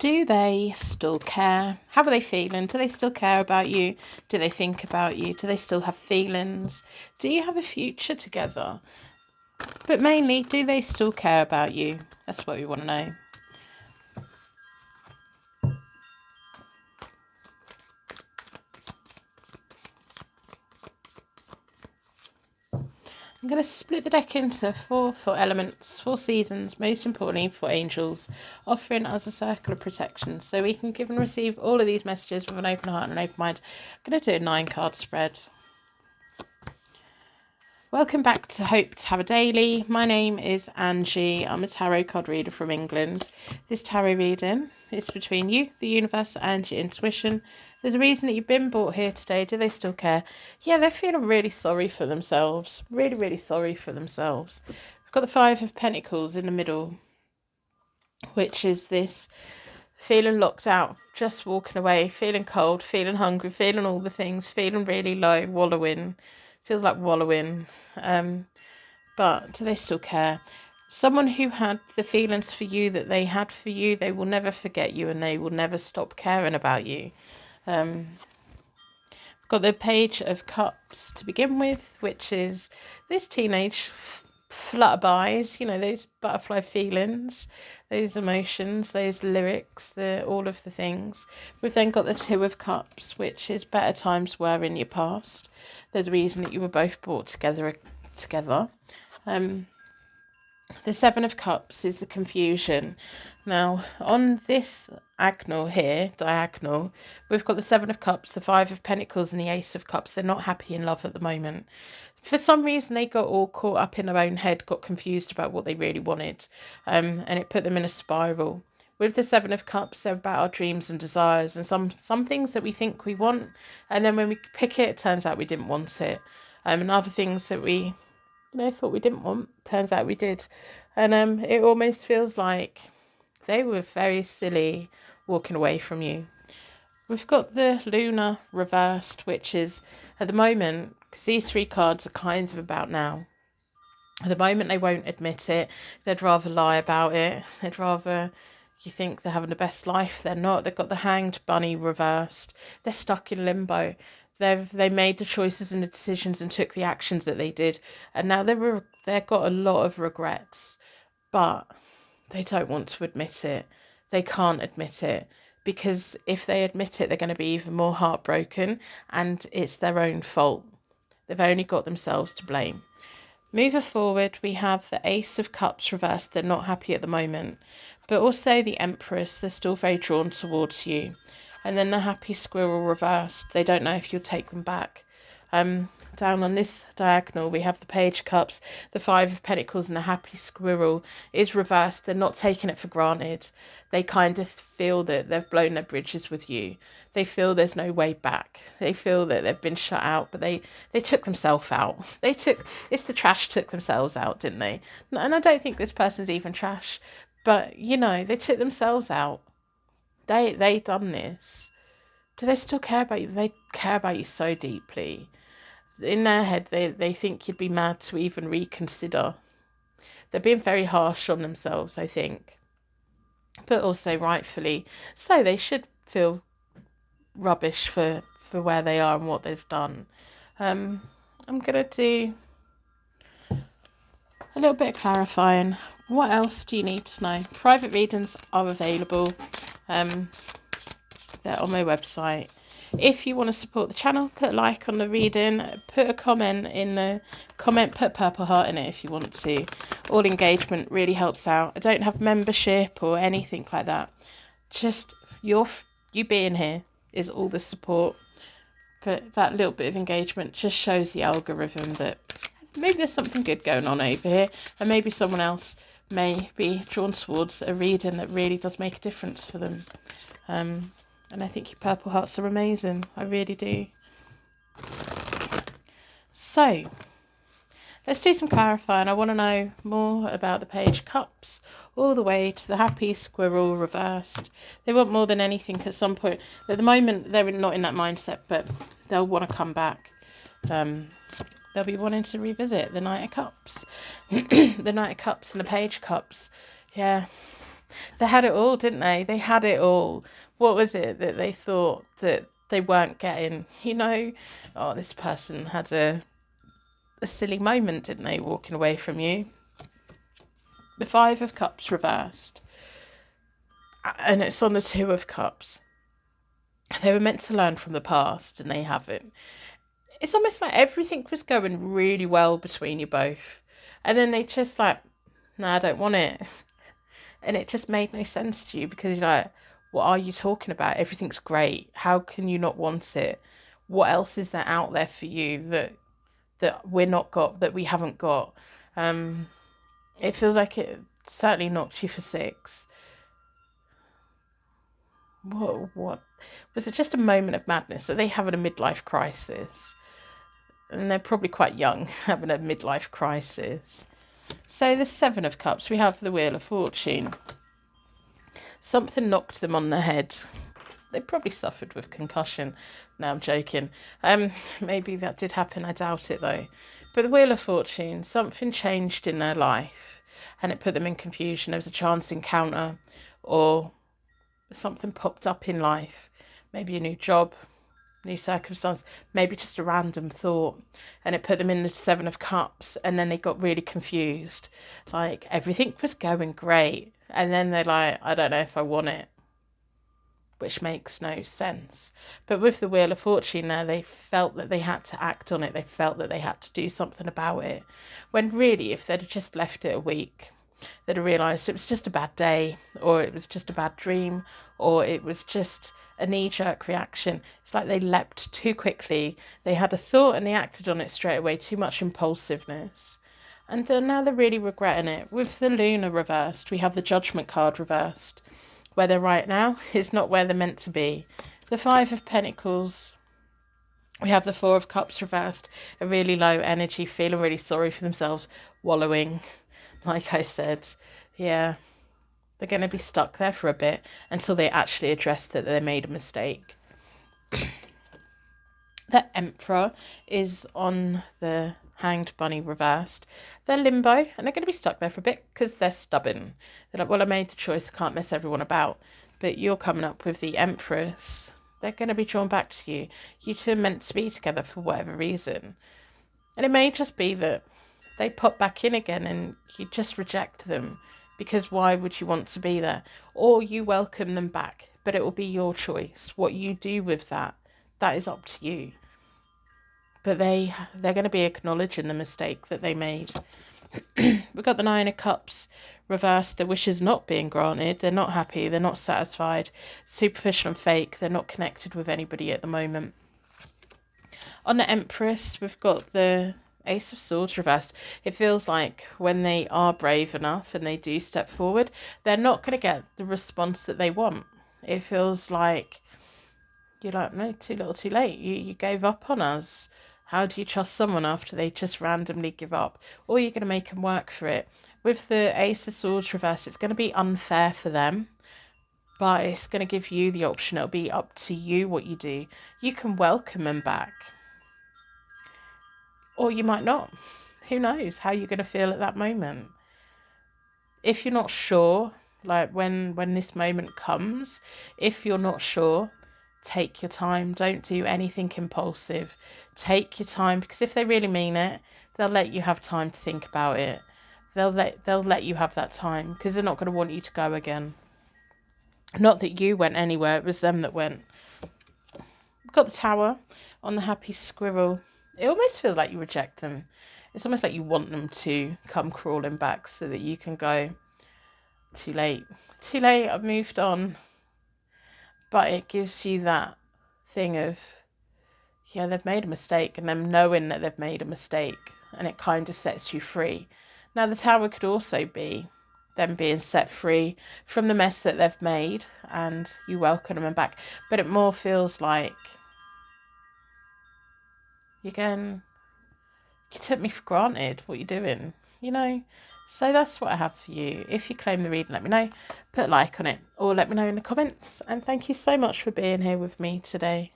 Do they still care? How are they feeling? Do they still care about you? Do they think about you? Do they still have feelings? Do you have a future together? But mainly, do they still care about you? That's what we want to know. I'm going to split the deck into four elements, 4 seasons, most importantly for angels, offering us a circle of protection so we can give and receive all of these messages with an open heart and an open mind. I'm going to do a 9-card spread. Welcome back to Hope to Have a Daily. My name is Angie. I'm a tarot card reader from England. This tarot reading is between you, the universe, and your intuition. There's a reason that you've been brought here today. Do they still care? Yeah, they're feeling really sorry for themselves. Really, really sorry for themselves. We've got the 5 of Pentacles in the middle, which is this feeling locked out, just walking away, feeling cold, feeling hungry, feeling all the things, feeling really low, wallowing. Feels like wallowing. But do they still care? Someone who had the feelings for you that they had for you, they will never forget you and they will never stop caring about you. Got the Page of Cups to begin with, which is this teenage flutterbys, those butterfly feelings, those emotions, those lyrics, all of the things. We've then got the 2 of Cups, which is better times were in your past. There's a reason that you were both brought together. The 7 of Cups is the confusion. Now, on this diagonal, we've got the 7 of Cups, the 5 of Pentacles, and the Ace of Cups. They're not happy in love at the moment. For some reason, they got all caught up in their own head, got confused about what they really wanted, and it put them in a spiral. With the 7 of Cups, they're about our dreams and desires, and some things that we think we want, and then when we pick it, it turns out we didn't want it. And other things that we thought we didn't want, turns out we did. And it almost feels like they were very silly walking away from you. We've got the Luna reversed, which is, at the moment, because these 3 cards are kind of about now. At the moment, they won't admit it. They'd rather lie about it. They'd rather you think they're having the best life. They're not. They've got the Hanged Bunny reversed. They're stuck in limbo. They made the choices and the decisions and took the actions that they did, and now they've got a lot of regrets, but they don't want to admit it. They can't admit it, because if they admit it, they're going to be even more heartbroken, and it's their own fault. They've only got themselves to blame. Moving forward, we have the Ace of Cups reversed. They're not happy at the moment, but also the Empress. They're still very drawn towards you. And then the Happy Squirrel reversed. They don't know if you'll take them back. Down on this diagonal, we have the Page of Cups, the 5 of Pentacles, and the Happy Squirrel is reversed. They're not taking it for granted. They kind of feel that they've blown their bridges with you. They feel there's no way back. They feel that they've been shut out, but they took themselves out. It's the trash took themselves out, didn't they? And I don't think this person's even trash, but they took themselves out. They done this. Do they still care about you? They care about you so deeply. In their head, they think you'd be mad to even reconsider. They're being very harsh on themselves, I think. But also rightfully so. They should feel rubbish for where they are and what they've done. I'm going to do a little bit of clarifying. What else do you need to know? Private readings are available. They're on my website. If you want to support the channel, put a like on the reading, put a comment in the comment, put purple heart in it if you want to. All engagement really helps out. I don't have membership or anything like that. Just you being here is all the support. But that little bit of engagement just shows the algorithm that maybe there's something good going on over here, and maybe someone else may be drawn towards a reading that really does make a difference for them. And I think your purple hearts are amazing. I really do. So, let's do some clarifying. I want to know more about the Page of Cups, all the way to the Happy Squirrel reversed. They want more than anything at some point. At the moment, they're not in that mindset, but they'll want to come back. They'll be wanting to revisit the Knight of Cups. The Knight of Cups and the Page of Cups. Yeah. They had it all, didn't they? They had it all. What was it that they thought that they weren't getting? Oh, this person had a silly moment, didn't they, walking away from you? The Five of Cups reversed. And it's on the Two of Cups. They were meant to learn from the past and they haven't. It's almost like everything was going really well between you both. And then they just like, no, I don't want it. And it just made no sense to you because you're like, what are you talking about? Everything's great. How can you not want it? What else is there out there for you that we're not got, that we haven't got? It feels like it certainly knocked you for six. What was it? Just a moment of madness? Are they having a midlife crisis? And they're probably quite young, having a midlife crisis. So the Seven of Cups, we have the Wheel of Fortune. Something knocked them on the head. They probably suffered with concussion. No, I'm joking. Maybe that did happen. I doubt it though. But the Wheel of Fortune, something changed in their life, and it put them in confusion. There was a chance encounter, or something popped up in life. Maybe a new job, new circumstance, maybe just a random thought, and it put them in the Seven of Cups, and then they got really confused. Like everything was going great, and then they're like, I don't know if I want it, which makes no sense. But with the Wheel of Fortune there, they felt that they had to act on it. They felt that they had to do something about it, when really if they'd just left it a week, they'd have realised it was just a bad day, or it was just a bad dream, or it was just a knee-jerk reaction. It's like they leapt too quickly. They had a thought and they acted on it straight away. Too much impulsiveness. And then now they're really regretting it. With the Luna reversed, we have the Judgment card reversed. Where they're right now is not where they're meant to be. The Five of Pentacles, we have the Four of Cups reversed. A really low energy, feeling really sorry for themselves, wallowing. Like I said, yeah, they're going to be stuck there for a bit until they actually address that they made a mistake. The Emperor is on the Hanged Bunny reversed. They're limbo and they're going to be stuck there for a bit because they're stubborn. They're like, well, I made the choice, I can't mess everyone about. But you're coming up with the Empress. They're going to be drawn back to you. You two are meant to be together for whatever reason. And it may just be that they pop back in again and you just reject them because why would you want to be there? Or you welcome them back, but it will be your choice. What you do with that is up to you. But they're going to be acknowledging the mistake that they made. We've got the Nine of Cups reversed. The wishes not being granted. They're not happy. They're not satisfied. Superficial and fake. They're not connected with anybody at the moment. On the Empress, we've got the Ace of Swords reversed. It feels like when they are brave enough and they do step forward, they're not going to get the response that they want. It feels like you're like, no, too little too late. You gave up on us. How do you trust someone after they just randomly give up? Or you're going to make them work for it. With the Ace of Swords reversed, it's going to be unfair for them, but it's going to give you the option. It'll be up to you what you do. You can welcome them back, or you might not. Who knows how you're going to feel at that moment? If you're not sure, like when this moment comes, if you're not sure, take your time. Don't do anything impulsive. Take your time, because if they really mean it, they'll let you have time to think about it. They'll let you have that time, because they're not going to want you to go again. Not that you went anywhere, it was them that went. We've got the Tower on the Happy Squirrel. It almost feels like you reject them. It's almost like you want them to come crawling back so that you can go, too late. Too late, I've moved on. But it gives you that thing of, yeah, they've made a mistake, and them knowing that they've made a mistake, and it kind of sets you free. Now, the Tower could also be them being set free from the mess that they've made, and you welcome them back. But it more feels like you took me for granted. What you're doing, So that's what I have for you. If you claim the reading, let me know. Put a like on it, or let me know in the comments. And thank you so much for being here with me today.